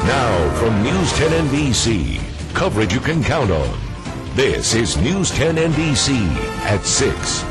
Now from News 10 NBC, coverage you can count on. This is News 10 NBC at 6.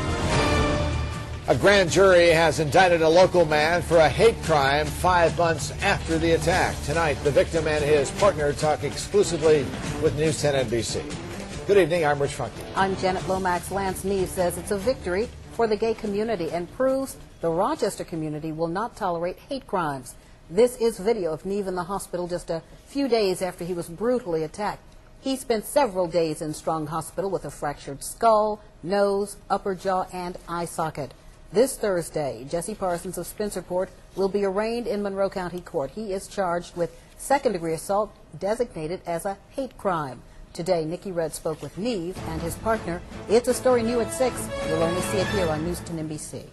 A grand jury has indicted a local man for a hate crime 5 months after the attack. Tonight, the victim and his partner talk exclusively with News 10 NBC. Good evening, I'm Rich Funky. I'm Janet Lomax. Lance Neve says it's a victory for the gay community and proves the Rochester community will not tolerate hate crimes. This is video of Neve in the hospital just a few days after he was brutally attacked. He spent several days in Strong Hospital with a fractured skull, nose, upper jaw, and eye socket. This Thursday, Jesse Parsons of Spencerport will be arraigned in Monroe County Court. He is charged with second-degree assault designated as a hate crime. Today, Nikki Red spoke with Neve and his partner. It's a story new at 6. You'll only see it here on News 10 NBC.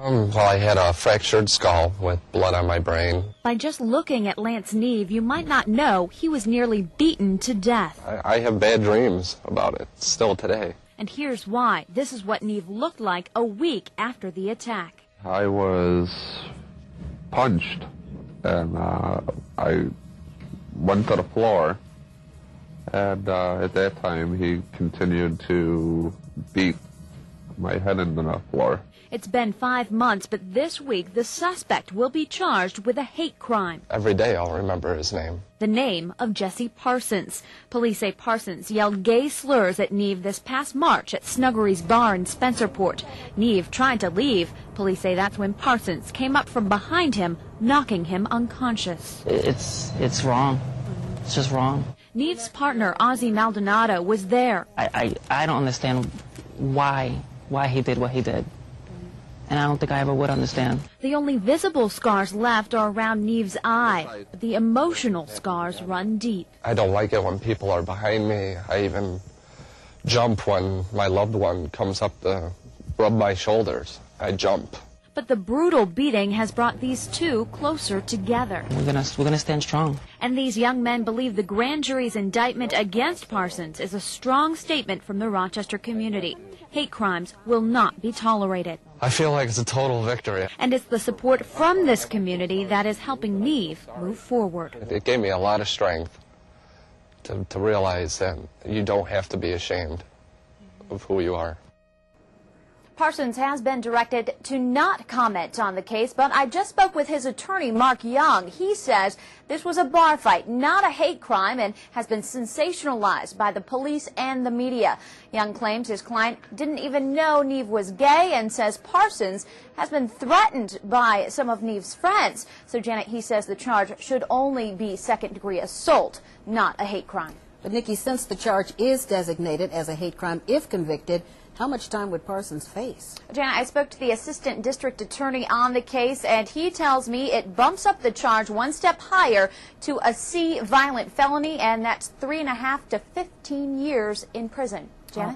Well, I had a fractured skull with blood on my brain. By just looking at Lance Neve, you might not know he was nearly beaten to death. I have bad dreams about it, still today. And here's why. This is what Neve looked like a week after the attack. I was punched, and I went to the floor, and at that time he continued to beat my head into the floor. It's been 5 months, but this week the suspect will be charged with a hate crime. Every day I'll remember his name. The name of Jesse Parsons. Police say Parsons yelled gay slurs at Neve this past March at Snuggery's bar in Spencerport. Neve tried to leave. Police say that's when Parsons came up from behind him, knocking him unconscious. It's wrong. It's just wrong. Neve's partner, Ozzie Maldonado, was there. I don't understand why he did what he did. And I don't think I ever would understand. The only visible scars left are around Neve's eye, but the emotional scars run deep. I don't like it when people are behind me. I even jump when my loved one comes up to rub my shoulders. I jump. But the brutal beating has brought these two closer together. We're gonna stand strong. And these young men believe the grand jury's indictment against Parsons is a strong statement from the Rochester community. Hate crimes will not be tolerated. I feel like it's a total victory. And it's the support from this community that is helping Neve move forward. It gave me a lot of strength to realize that you don't have to be ashamed of who you are. Parsons has been directed to not comment on the case, but I just spoke with his attorney, Mark Young. He says this was a bar fight, not a hate crime, and has been sensationalized by the police and the media. Young claims his client didn't even know Neve was gay and says Parsons has been threatened by some of Neve's friends. So, Janet, he says the charge should only be second-degree assault, not a hate crime. But, Nikki, since the charge is designated as a hate crime, if convicted, how much time would Parsons face? Janet, I spoke to the assistant district attorney on the case, and he tells me it bumps up the charge one step higher to a C violent felony, and that's 3.5 to 15 years in prison. Janet?